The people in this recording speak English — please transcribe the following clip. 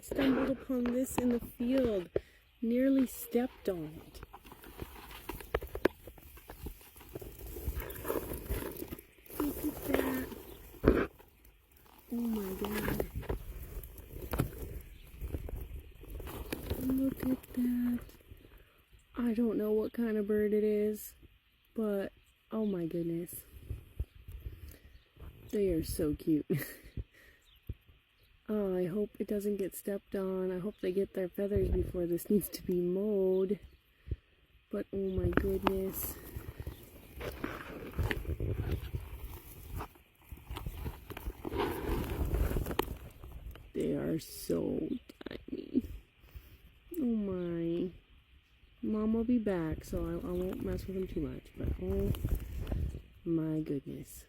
stumbled upon this in the field. Nearly stepped on it. Look at that. Oh my God. Look at that. I don't know what kind of bird it is, but oh my goodness. They are so cute. Oh, I hope it doesn't get stepped on. I hope they get their feathers before this needs to be mowed. But oh my goodness. They are so tiny. Oh my. Mom will be back, so I won't mess with them too much. But oh my goodness.